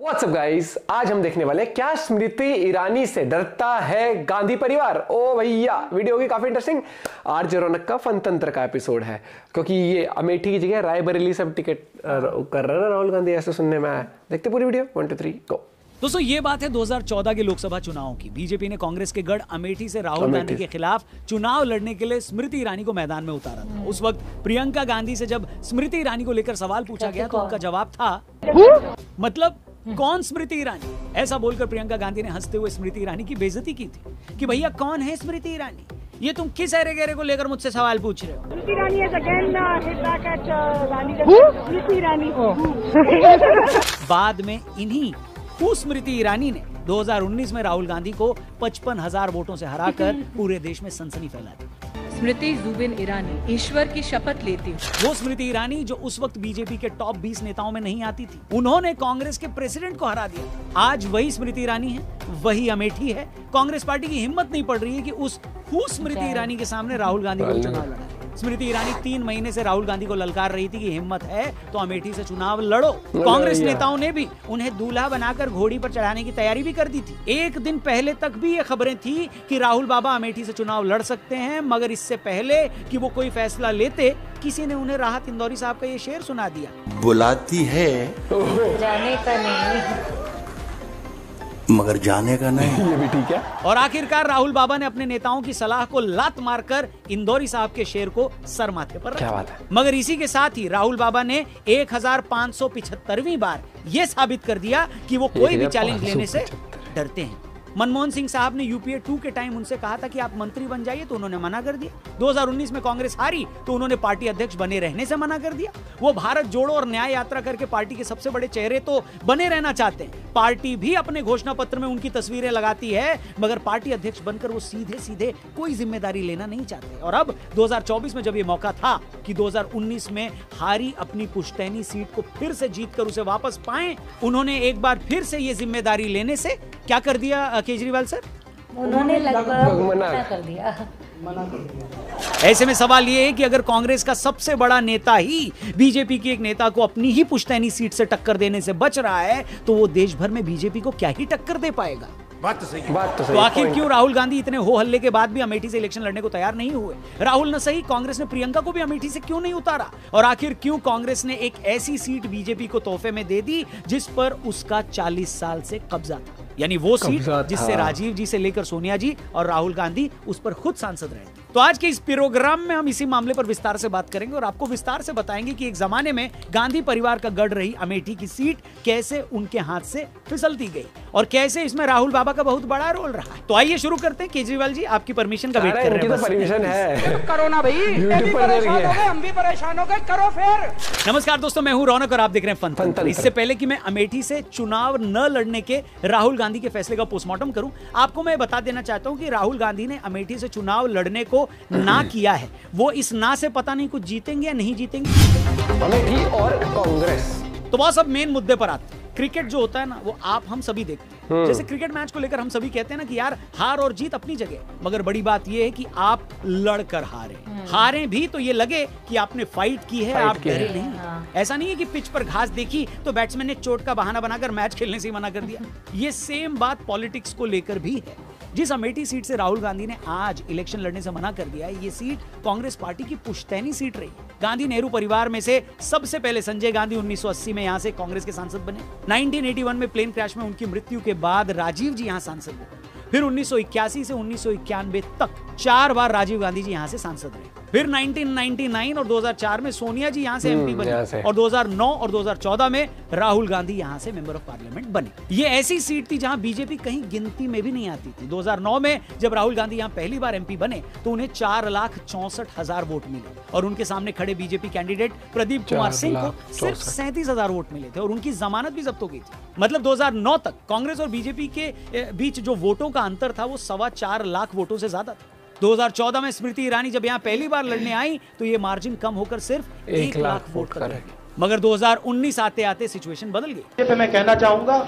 WhatsApp guys, आज हम देखने वाले हैं क्या स्मृति ईरानी से डरता है गांधी परिवार। ओ भैया, वीडियो होगी काफी इंटरेस्टिंग। आरजे रौनक का फनतंत्र का एपिसोड है, क्योंकि ये अमेठी की जगह रायबरेली से टिकट कर रहा है ना राहुल गांधी, ऐसे सुनने में आया। देखते पूरी वीडियो, 1 2 3 गो। दोस्तों ये बात है 2014 के लोकसभा चुनाव की। बीजेपी ने कांग्रेस के गढ़ अमेठी से राहुल गांधी के खिलाफ चुनाव लड़ने के लिए स्मृति ईरानी को मैदान में उतारा था। उस वक्त प्रियंका गांधी से जब स्मृति ईरानी को लेकर सवाल पूछा गया तो उनका जवाब था मतलब कौन स्मृति ईरानी, ऐसा बोलकर प्रियंका गांधी ने हंसते हुए स्मृति ईरानी की बेइज्जती की थी कि भैया कौन है स्मृति ईरानी, ये तुम किस एरे गहरे को लेकर मुझसे सवाल पूछ रहे हो। Smriti Irani is again hit back at Gandhi. Smriti Irani बाद में इन्हीं स्मृति ईरानी ने 2019 में राहुल गांधी को 55,000 वोटों से हराकर पूरे देश में सनसनी फैला दी। स्मृति जुबिन ईरानी ईश्वर की शपथ लेती हूँ। वो स्मृति ईरानी जो उस वक्त बीजेपी के टॉप 20 नेताओं में नहीं आती थी, उन्होंने कांग्रेस के प्रेसिडेंट को हरा दिया। आज वही स्मृति ईरानी है, वही अमेठी है। कांग्रेस पार्टी की हिम्मत नहीं पड़ रही है कि उस स्मृति ईरानी के सामने राहुल गांधी को चुनाव लड़ा। स्मृति ईरानी 3 महीने से राहुल गांधी को ललकार रही थी कि हिम्मत है तो अमेठी से चुनाव लड़ो। कांग्रेस नेताओं ने भी उन्हें दूल्हा बनाकर घोड़ी पर चढ़ाने की तैयारी भी कर दी थी। एक दिन पहले तक भी ये खबरें थी कि राहुल बाबा अमेठी से चुनाव लड़ सकते हैं, मगर इससे पहले कि वो कोई फैसला लेते, किसी ने उन्हें राहत इंदौरी साहब का ये शेर सुना दिया। बुलाती है जाने का नहीं मगर जाने का नहीं। ये भी ठीक है। और आखिरकार राहुल बाबा ने अपने नेताओं की सलाह को लात मारकर इंदौरी साहब के शेर को सर माथे पर रखा। क्या बात है। मगर इसी के साथ ही राहुल बाबा ने 1575वीं बार यह साबित कर दिया कि वो कोई भी चैलेंज लेने से डरते हैं। मनमोहन सिंह साहब ने यूपीए 2 के टाइम उनसे कहा था कि आप मंत्री बन जाइए, तो उन्होंने मना कर दिया। 2019 में कांग्रेस हारी तो उन्होंने पार्टी अध्यक्ष बने रहने से मना कर दिया। वो भारत जोड़ो और न्याय यात्रा करके पार्टी के सबसे बड़े चेहरे तो बने रहना चाहते हैं। पार्टी भी अपने घोषणा पत्र में उनकी तस्वीरें लगाती है, मगर पार्टी अध्यक्ष बनकर वो सीधे सीधे कोई जिम्मेदारी लेना नहीं चाहते। और अब 2024 में जब ये मौका था कि 2019 में हारी अपनी पुश्तैनी सीट को फिर से जीतकर उसे वापस पाएं, उन्होंने एक बार फिर से ये जिम्मेदारी लेने से क्या कर दिया केजरीवाल सर? उन्होंने लगभग मना कर दिया। ऐसे में सवाल ये है कि अगर कांग्रेस का सबसे बड़ा नेता ही बीजेपी के एक नेता को अपनी ही पुश्तैनी सीट से टक्कर देने से बच रहा है, तो वो देश भर में बीजेपी को क्या ही टक्कर दे पाएगा। बात तो सही। तो आखिर क्यों राहुल गांधी इतने हो हल्ले के बाद भी अमेठी से इलेक्शन लड़ने को तैयार नहीं हुए? राहुल न सही, कांग्रेस ने प्रियंका को भी अमेठी से क्यों नहीं उतारा? और आखिर क्यों कांग्रेस ने एक ऐसी सीट बीजेपी को तोहफे में दे दी जिस पर उसका 40 साल से कब्जा था, यानी वो सीट जिससे राजीव जी से लेकर सोनिया जी और राहुल गांधी उस पर खुद सांसद रहे। तो आज के इस प्रोग्राम में हम इसी मामले पर विस्तार से बात करेंगे और आपको विस्तार से बताएंगे कि एक जमाने में गांधी परिवार का गढ़ रही अमेठी की सीट कैसे उनके हाथ से फिसलती गई और कैसे इसमें राहुल बाबा का बहुत बड़ा रोल रहा है। तो आइए शुरू करते हैं। केजरीवाल जी आपकी परमिशन का वेट कर रहे हैं। परमिशन है, करो ना भाई, हम भी परेशान हो गए, करो फिर। नमस्कार दोस्तों, मैं हूं रौनक और आप देख रहे हैं फन। इससे पहले कि मैं अमेठी से चुनाव न लड़ने के राहुल गांधी के फैसले का पोस्टमार्टम करूं, आपको मैं बता देना चाहता हूं कि राहुल गांधी ने अमेठी से चुनाव लड़ने को ना किया है। वो इस ना से पता नहीं कुछ जीतेंगे या नहीं जीतेंगे। अमेठी और कांग्रेस। तो बस अब मेन मुद्दे पर आते हैं। क्रिकेट जो होता है ना, वो आप हम सभी देखते हैं। जैसे क्रिकेट मैच को लेकर हम सभी कहते हैं ना कि यार हार और जीत अपनी जगह, मगर बड़ी बात यह है कि आप लड़कर हारे भी तो ये लगे कि आपने फाइट की है, आप डरे नहीं। ऐसा नहीं है कि पिच पर घास देखी तो बैट्समैन ने चोट का बहाना बनाकर मैच खेलने से मना कर दिया। ये सेम बात पॉलिटिक्स को लेकर भी है। जिस अमेठी सीट से राहुल गांधी ने आज इलेक्शन लड़ने से मना कर दिया है, ये सीट कांग्रेस पार्टी की पुश्तैनी सीट रही। गांधी नेहरू परिवार में से सबसे पहले संजय गांधी 1980 में यहां से कांग्रेस के सांसद बने। 1981 में प्लेन क्रैश में उनकी मृत्यु के बाद राजीव जी यहां सांसद हुए। फिर 1981 से 1991 तक 4 बार राजीव गांधी जी यहां से सांसद रहे। फिर 1999 और 2004 में सोनिया जी यहां से एमपी बने और 2009 और 2014 में राहुल गांधी यहां से मेंबर ऑफ पार्लियामेंट बने। ये ऐसी सीट थी जहां बीजेपी कहीं गिनती में भी नहीं आती थी। 2009 में जब राहुल गांधी यहां पहली बार एमपी बने तो उन्हें 4,64,000 वोट मिले और उनके सामने खड़े बीजेपी कैंडिडेट प्रदीप कुमार सिंह को सिर्फ 37,000 वोट मिले थे और उनकी जमानत भी जब्त हो गई थी। मतलब 2009 तक कांग्रेस और बीजेपी के बीच जो वोटों का अंतर था वो 4.25 लाख वोटों से ज्यादा था। 2014 में स्मृति ईरानी जब यहां पहली बार लड़ने आई तो ये मार्जिन कम होकर सिर्फ 1 लाख वोट तक रह गया। मगर 2019 आते आते सिचुएशन बदल गई। पे मैं कहना चाहूंगा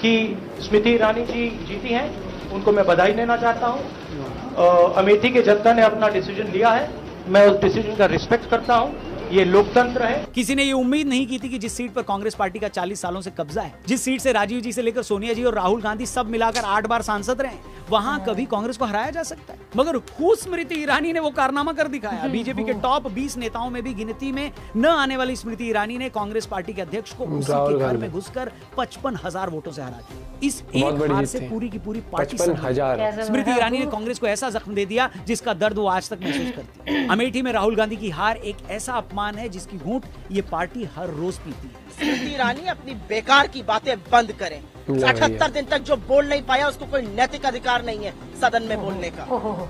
कि स्मृति ईरानी जी जीती हैं, उनको मैं बधाई देना चाहता हूं। अमेठी के जनता ने अपना डिसीजन लिया है, मैं उस डिसीजन का रिस्पेक्ट करता हूं। ये लोकतंत्र है। किसी ने ये उम्मीद नहीं की थी कि जिस सीट पर कांग्रेस पार्टी का 40 सालों से कब्जा है, जिस सीट से राजीव जी से लेकर सोनिया जी और राहुल गांधी सब मिलाकर 8 बार सांसद रहे, वहां कभी कांग्रेस को हराया जा सकता है। मगर खुद स्मृति ईरानी ने वो कारनामा कर दिखाया। बीजेपी के टॉप 20 नेताओं में भी गिनती में न आने वाली स्मृति ईरानी ने कांग्रेस पार्टी के अध्यक्ष को उसी के घर में घुसकर 55,000 वोटों से हरा दिया। इस एक हार से पूरी की पूरी पार्टी 55,000। स्मृति ईरानी ने कांग्रेस को ऐसा जख्म दे दिया जिसका दर्द वो आज तक महसूस करती है। अमेठी में राहुल गांधी की हार एक ऐसा अपमान है जिसकी घूंट ये पार्टी हर रोज पीती है। स्मृति ईरानी अपनी बेकार की बातें बंद करें। 78 दिन तक जो बोल नहीं पाया उसको कोई नैतिक अधिकार नहीं है सदन में बोलने का।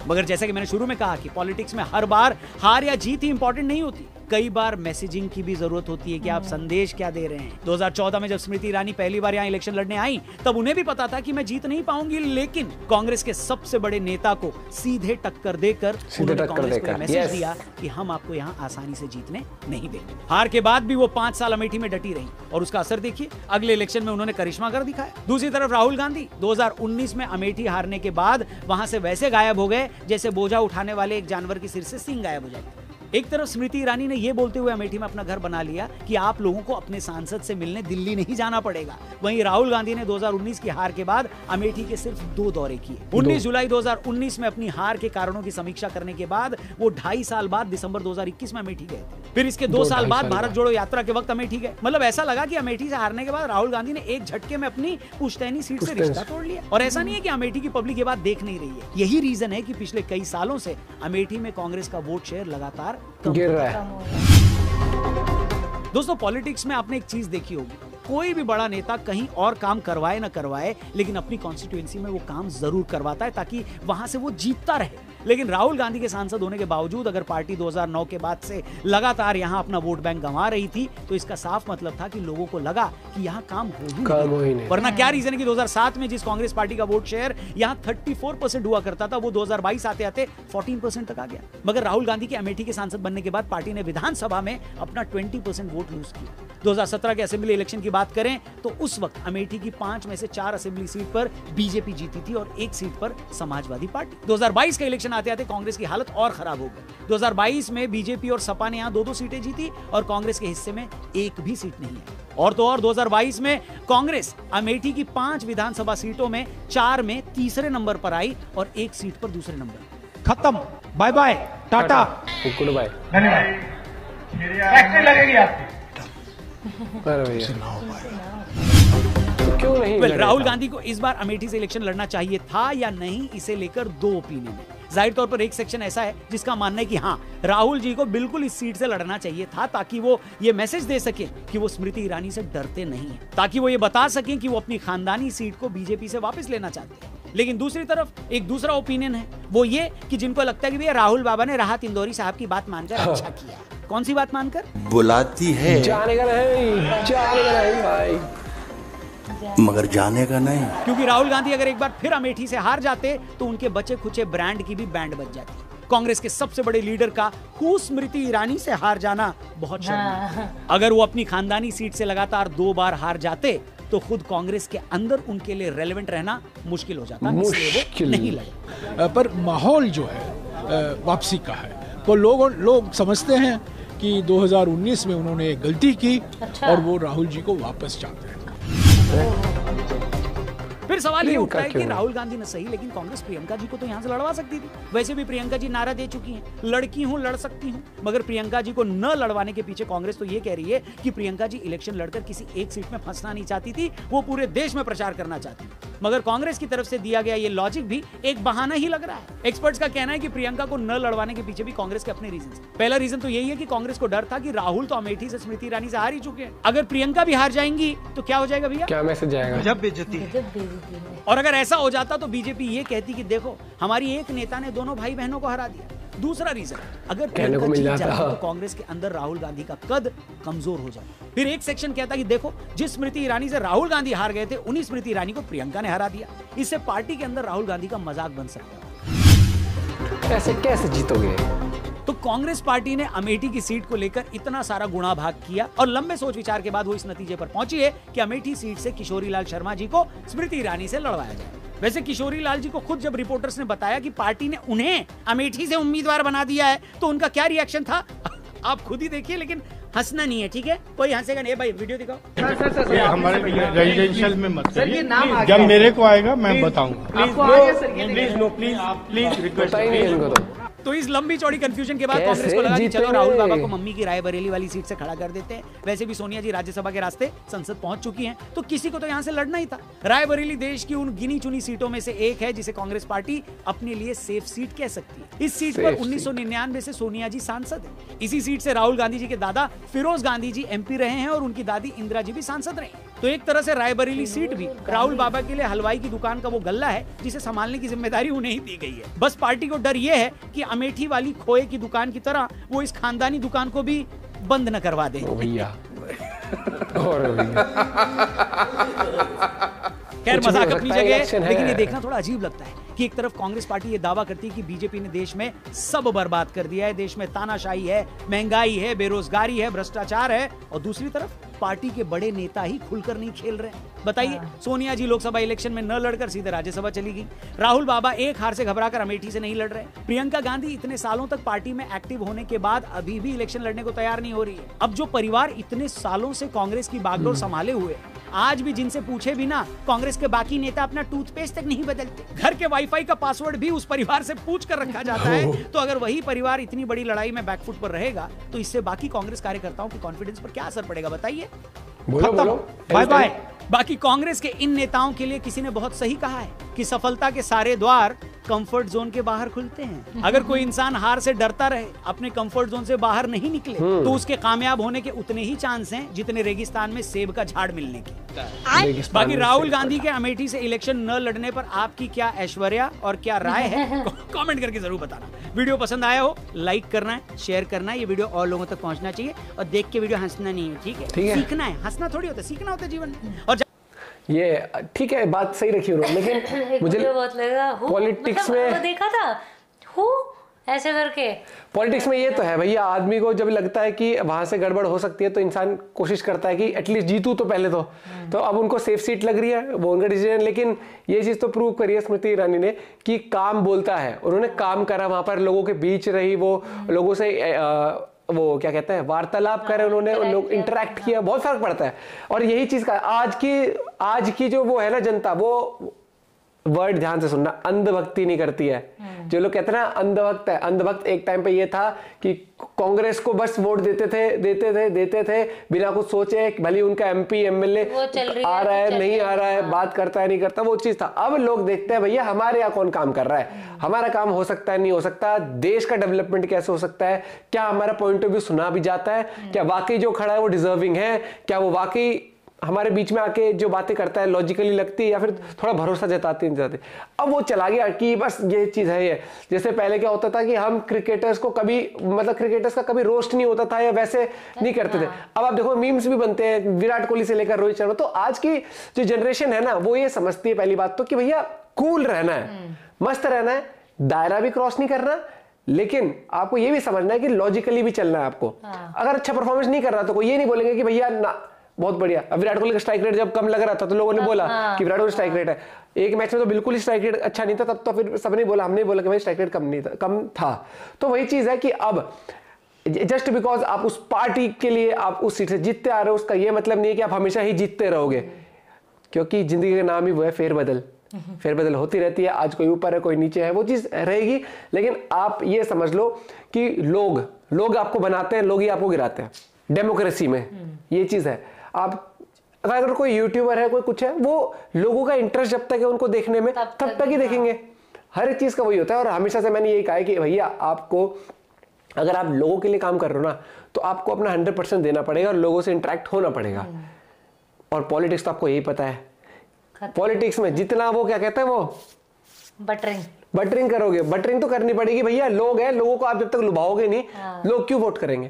मगर जैसा कि मैंने शुरू में कहा कि पॉलिटिक्स में हर बार हार या जीत ही इंपॉर्टेंट नहीं होती, कई बार मैसेजिंग की भी जरूरत होती है कि आप संदेश क्या दे रहे हैं। 2014 में जब स्मृति ईरानी पहली बार यहाँ इलेक्शन लड़ने आई, तब उन्हें भी पता था कि मैं जीत नहीं पाऊंगी, लेकिन कांग्रेस के सबसे बड़े नेता को सीधे टक्कर देकर उन्होंने कांग्रेस को मैसेज दिया कि हम आपको यहाँ आसानी से जीतने नहीं देंगे। हार के बाद भी वो 5 साल अमेठी में डटी रही और उसका असर देखिए, अगले इलेक्शन में उन्होंने करिश्मा कर दिखाया। दूसरी तरफ राहुल गांधी 2019 में अमेठी हारने के बाद वहां से वैसे गायब हो गए जैसे बोझा उठाने वाले एक जानवर के सिर से सींग गायब हो जाते। एक तरफ स्मृति ईरानी ने यह बोलते हुए अमेठी में अपना घर बना लिया कि आप लोगों को अपने सांसद से मिलने दिल्ली नहीं जाना पड़ेगा। वहीं राहुल गांधी ने 2019 की हार के बाद अमेठी के सिर्फ 2 दौरे किए। 19 जुलाई 2019 में अपनी हार के कारणों की समीक्षा करने के बाद वो 2.5 साल बाद दिसंबर 2021 में अमेठी गए थे। फिर इसके 2 साल बाद भारत जोड़ो यात्रा के वक्त अमेठी गए। मतलब ऐसा लगा कि अमेठी से हारने के बाद राहुल गांधी ने एक झटके में अपनी पुश्तैनी सीट से रिश्ता तोड़ लिया। और ऐसा नहीं है कि अमेठी की पब्लिक ये बात देख नहीं रही है, यही रीजन है कि पिछले कई सालों से अमेठी में कांग्रेस का वोट शेयर लगातार गिर रहा है। दोस्तों, पॉलिटिक्स में आपने एक चीज देखी होगी, कोई भी बड़ा नेता कहीं और काम करवाए ना करवाए, लेकिन अपनी कॉन्स्टिट्यूएंसी में वो काम जरूर करवाता है ताकि वहां से वो जीतता रहे। लेकिन राहुल गांधी के सांसद होने के बावजूद अगर पार्टी 2009 के बाद से लगातार यहां अपना वोट बैंक गंवा रही थी, तो इसका साफ मतलब था कि लोगों को लगा कि यहां काम हो ही नहीं। वरना क्या रीजन है कि 2007 में जिस कांग्रेस पार्टी का वोट शेयर यहां 34% हुआ करता था, वो 2022 आते आते 14% तक आ गया। मगर राहुल गांधी के अमेठी के सांसद बनने के बाद पार्टी ने विधानसभा में अपना 20% वोट लूज किया। 2017 के असेंबली इलेक्शन की बात करें तो उस वक्त अमेठी की 5 में से 4 असेंबली सीट पर बीजेपी जीती थी और 1 सीट पर समाजवादी पार्टी। 2022 का इलेक्शन आते आते कांग्रेस की हालत और खराब हो गई। 2022 में बीजेपी और सपा ने यहां 2-2 सीटें जीती और कांग्रेस के हिस्से में 1 भी सीट नहीं है। और तो और 2022 में कांग्रेस अमेठी की 5 विधानसभा सीटों में 4 में तीसरे नंबर पर आई और 1 सीट पर दूसरे नंबर। खत्म, bye bye, tata, good bye, धन्यवाद। फैक्ट्री लगेगी आपकी। तो क्यों नहीं राहुल गांधी को इस बार अमेठी से इलेक्शन लड़ना चाहिए था या नहीं, इसे लेकर 2 ओपिनियन है। जाहिर तौर पर एक सेक्शन ऐसा है जिसका मानना है कि हाँ, राहुल जी को बिल्कुल इस सीट से लड़ना चाहिए था ताकि वो ये मैसेज दे सके कि वो स्मृति ईरानी से डरते नहीं है, ताकि वो ये बता सकें कि वो अपनी खानदानी सीट को बीजेपी से वापस लेना चाहते हैं। लेकिन दूसरी तरफ एक दूसरा ओपिनियन है, वो ये कि जिनको लगता है कि भैया राहुल बाबा ने राहत इंदौरी साहब की बात मानकर अच्छा किया। कौन सी बात मानकर? बुलाती है जाने का नहीं भाई, मगर जाने का नहीं। क्योंकि राहुल गांधी अगर एक बार फिर अमेठी से हार जाते तो उनके बचे खुचे ब्रांड की भी बैंड बज जाती। कांग्रेस के सबसे बड़े लीडर का स्मृति ईरानी से हार जाना बहुत शर्मनाक। अगर वो अपनी खानदानी सीट से लगातार 2 बार हार जाते तो खुद कांग्रेस के अंदर उनके लिए रेलेवेंट रहना मुश्किल हो जाता, इसलिए वो नहीं लगे। पर माहौल जो है वापसी का है, वो लोग समझते हैं कि 2019 में उन्होंने एक गलती की और वो राहुल जी को वापस चाहते हैं। फिर सवाल ये उठता है कि राहुल गांधी ने सही, लेकिन कांग्रेस प्रियंका जी को तो यहां से लड़वा सकती थी। वैसे भी प्रियंका जी नारा दे चुकी हैं, लड़की हूं, लड़ सकती हूं। मगर प्रियंका जी को न लड़वाने के पीछे कांग्रेस तो ये कह रही है कि प्रियंका जी इलेक्शन लड़कर किसी एक सीट में फंसना नहीं चाहती थी, वो पूरे देश में प्रचार करना चाहती थी। मगर कांग्रेस की तरफ से दिया गया ये लॉजिक भी एक बहाना ही लग रहा है। एक्सपर्ट्स का कहना है कि प्रियंका को न लड़वाने के पीछे भी कांग्रेस के अपने रीजन। पहला रीजन तो यही है कि कांग्रेस को डर था कि राहुल तो अमेठी से स्मृति ईरानी से हार ही चुके हैं, अगर प्रियंका भी हार जाएंगी तो क्या हो जाएगा भैया? क्या मैसेज जाएगा? जब बेइज्जती। और अगर ऐसा हो जाता तो बीजेपी ये कहती कि देखो हमारी एक नेता ने दोनों भाई बहनों को हरा दिया। दूसरा रीजन, अगर प्रियंका जीत जाती तो कांग्रेस के अंदर राहुल गांधी का कद कमजोर हो जाता। फिर एक सेक्शन कहता कि देखो जिस स्मृति ईरानी से राहुल गांधी हार गए थे, उन्हीं स्मृति ईरानी को प्रियंका ने हरा दिया। इससे पार्टी के अंदर राहुल गांधी का मजाक बन सकता है। ऐसे कैसे जीतोगे? तो कांग्रेस पार्टी ने अमेठी की सीट को लेकर इतना सारा गुणा भाग किया और लंबे सोच विचार के बाद वो इस नतीजे पर पहुंची है कि अमेठी सीट से किशोरी लाल शर्मा जी को स्मृति ईरानी से लड़वाया जाए। वैसे किशोरी लाल जी को खुद जब रिपोर्टर्स ने बताया कि पार्टी ने उन्हें अमेठी से उम्मीदवार बना दिया है तो उनका क्या रिएक्शन था आप खुद ही देखिए, लेकिन हंसना नहीं है, ठीक है? कोई हंसेगा नहीं। भाई वीडियो दिखाओ। ये हमारे रेजिडेंशियल में मत सर, ये नाम आ जब मेरे को आएगा मैं बताऊंगा। आपको आ गया सर, ये please no, please please request. पता ही नहीं है इनको तो इस लंबी चौड़ी कंफ्यूजन के बाद कैसे कांग्रेस को लगा कि चलो जीतेंगे? राहुल बाबा को मम्मी की रायबरेली वाली सीट से खड़ा कर देते हैं। वैसे भी सोनिया जी राज्यसभा के रास्ते संसद पहुंच चुकी हैं, तो किसी को तो यहां से लड़ना ही था। रायबरेली देश की उन गिनी चुनी सीटों में से एक है जिसे कांग्रेस पार्टी अपने लिए सेफ सीट कह सकती है। इस सीट पर 1999 से सोनिया जी सांसद है। इसी सीट से राहुल गांधी जी के दादा फिरोज गांधी जी एमपी रहे हैं और उनकी दादी इंदिरा जी भी सांसद रही। तो एक तरह से रायबरेली सीट भी राहुल बाबा के लिए हलवाई की दुकान का वो गल्ला है जिसे संभालने की जिम्मेदारी उन्हें ही दी गई है। बस पार्टी को डर यह है कि अमेठी वाली खोए की दुकान की तरह वो इस खानदानी दुकान को भी बंद न करवा दे। भैया और भैया खैर कुछ भी मजाक हो अपनी सकता है, जगह इलेक्शन है, है। लेकिन ये देखना थोड़ा अजीब लगता है कि एक तरफ कांग्रेस पार्टी ये दावा करती है कि बीजेपी ने देश में सब बर्बाद कर दिया है, देश में तानाशाही है, महंगाई है, बेरोजगारी है, भ्रष्टाचार है, और दूसरी तरफ पार्टी के बड़े नेता ही खुलकर नहीं खेल रहे हैं। बताइए, सोनिया जी लोकसभा इलेक्शन में न लड़कर सीधे राज्यसभा चली गई। राहुल बाबा एक हार से घबराकर अमेठी से नहीं लड़ रहे। प्रियंका गांधी इतने सालों तक पार्टी में एक्टिव होने के बाद अभी भी इलेक्शन लड़ने को तैयार नहीं हो रही है। अब जो परिवार इतने सालों से कांग्रेस की बागडोर संभाले हुए आज भी जिनसे पूछे बिना कांग्रेस के बाकी नेता अपना टूथपेस्ट तक नहीं बदलते। घर के वाईफाई का पासवर्ड भी उस परिवार से पूछ कर रखा जाता है। तो अगर वही परिवार इतनी बड़ी लड़ाई में बैकफुट पर रहेगा तो इससे बाकी कांग्रेस कार्यकर्ताओं के कॉन्फिडेंस पर क्या असर पड़ेगा बताइए? बोलो बोलो बाय बाय। बाकी कांग्रेस के इन नेताओं के लिए किसी ने बहुत सही कहा है कि सफलता के सारे द्वार कंफर्ट जोन के बाहर खुलते हैं। अगर कोई इंसान हार से डरता रहे, अपने कंफर्ट जोन से बाहर नहीं निकले, तो उसके कामयाब होने के उतने ही चांस हैं जितने रेगिस्तान में सेब का झाड़ मिलने के। बाकी राहुल गांधी के अमेठी से इलेक्शन न लड़ने पर आपकी क्या ऐश्वर्या और क्या राय है, कमेंट करके जरूर बताना। वीडियो पसंद आया हो लाइक करना है, शेयर करना है, ये वीडियो और लोगों तक पहुंचना चाहिए, और देख के वीडियो हंसना नहीं है, ठीक है? सीखना है, हंसना थोड़ी होता है, सीखना होता है जीवन में। और ये ठीक है, बात सही रखी उन्होंने, लेकिन मुझे बहुत लगा पॉलिटिक्स में देखा था ऐसे करके। पॉलिटिक्स में ये तो है भैया, आदमी को जब लगता है कि वहां से गड़बड़ हो सकती है तो इंसान कोशिश करता है कि एटलीस्ट जीतूं तो पहले तो अब उनको सेफ सीट लग रही है, वो उनका डिसीजन। लेकिन ये चीज तो प्रूव करी है स्मृति ईरानी ने कि काम बोलता है। उन्होंने काम करा, वहां पर लोगों के बीच रही, वो लोगों से वो क्या कहते हैं वार्तालाप करे, उन्होंने उन लोग इंटरेक्ट किया, बहुत फर्क पड़ता है। और यही चीज का आज की जो वो है ना जनता, वो वर्ड ध्यान से सुनना, अंधभक्ति नहीं करती है। जो लोग कहते हैं ना अंधभक्त है, अंधभक्त एक टाइम पे ये था कि कांग्रेस को बस वोट देते थे बिना कुछ सोचे, भले उनका एमपी एमएलए आ रहा है नहीं आ रहा है, बात करता है नहीं करता, वो चीज था। अब लोग देखते हैं भैया हमारे यहाँ कौन काम कर रहा है, हमारा काम हो सकता है नहीं हो सकता, देश का डेवलपमेंट कैसे हो सकता है, क्या हमारा पॉइंट ऑफ व्यू सुना भी जाता है, क्या वाकई जो खड़ा है वो डिजर्विंग है, क्या वो वाकई हमारे बीच में आके जो बातें करता है लॉजिकली लगती है या फिर थोड़ा भरोसा जताती नहीं जाती। अब वो चला गया कि बस ये चीज है। ये जैसे पहले क्या होता था कि हम क्रिकेटर्स को कभी क्रिकेटर्स का कभी रोस्ट नहीं होता था या वैसे नहीं करते थे। अब आप देखो मीम्स भी बनते हैं, विराट कोहली से लेकर रोहित शर्मा। तो आज की जो जनरेशन है ना वो ये समझती है पहली बात तो कि भैया कूल रहना है, मस्त रहना है, दायरा भी क्रॉस नहीं करना, लेकिन आपको ये भी समझना है कि लॉजिकली भी चलना है आपको। अगर अच्छा परफॉर्मेंस नहीं कर रहा तो कोई ये नहीं बोलेंगे कि भैया ना बहुत बढ़िया। अब विराट कोहली का स्ट्राइक रेट जब कम लग रहा था तो लोगों ने बोला कि विराट कोहली स्ट्राइक रेट है, एक मैच में तो बिल्कुल ही स्ट्राइक रेट अच्छा नहीं था, तब तो फिर सबने बोला, हमने बोला कि भाई स्ट्राइक रेट कम था। तो वही चीज है कि अब जस्ट बिकॉज आप उस पार्टी के लिए आप उस सीट से जीतते आ रहे हो, उसका ये मतलब नहीं है कि आप हमेशा ही जीतते रहोगे, क्योंकि जिंदगी का नाम ही वो है फेरबदल। फेरबदल होती रहती है, आज कोई ऊपर है कोई नीचे है, वो चीज रहेगी। लेकिन आप ये समझ लो कि लोग आपको बनाते हैं, लोग ही आपको गिराते हैं। डेमोक्रेसी में ये चीज है। आप अगर कोई यूट्यूबर है कोई कुछ है, वो लोगों का इंटरेस्ट जब तक है उनको देखने में तब तक ही देखेंगे। हर एक चीज का वही होता है। और हमेशा से मैंने यही कहा है कि भैया आपको अगर आप लोगों के लिए काम कर रहे हो ना तो आपको अपना 100% देना पड़ेगा और लोगों से इंटरेक्ट होना पड़ेगा। और पॉलिटिक्स तो आपको यही पता है, पॉलिटिक्स में जितना वो क्या कहते हैं वो बटरिंग करोगे, बटरिंग तो करनी पड़ेगी भैया। लोग हैं, लोगों को आप जब तक लुभाओगे नहीं, लोग क्यों वोट करेंगे?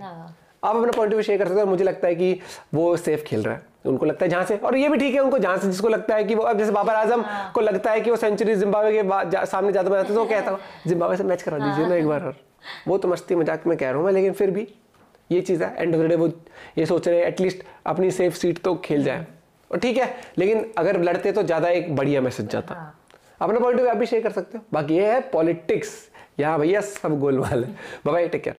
आप अपना पॉइंट ऑफ व्यू शेयर कर सकते हो। मुझे लगता है कि वो सेफ खेल रहा है, उनको लगता है जहां से, और ये भी ठीक है उनको जहां से जिसको लगता है कि वो, अब जैसे बाबर आजम को लगता है कि वो सेंचुरी जिम्बाब्वे के सामने ज्यादा बनाते तो वो कहता हूँ जिम्बाब्वे से मैच करा दीजिए ना एक बार। और वो तो मस्ती मजाक में कह रहा हूँ मैं, लेकिन फिर भी ये चीज़ है, एंड ऑफ द डे वो ये सोच रहे हैं एटलीस्ट अपनी सेफ सीट तो खेल जाए। और ठीक है, लेकिन अगर लड़ते तो ज़्यादा एक बढ़िया मैसेज जाता। अपना पॉइंट ऑफ व्यू आप भी शेयर कर सकते हो। बाकी ये है पॉलिटिक्स, यहाँ भैया सब गोलमाल है। Bye bye, take care.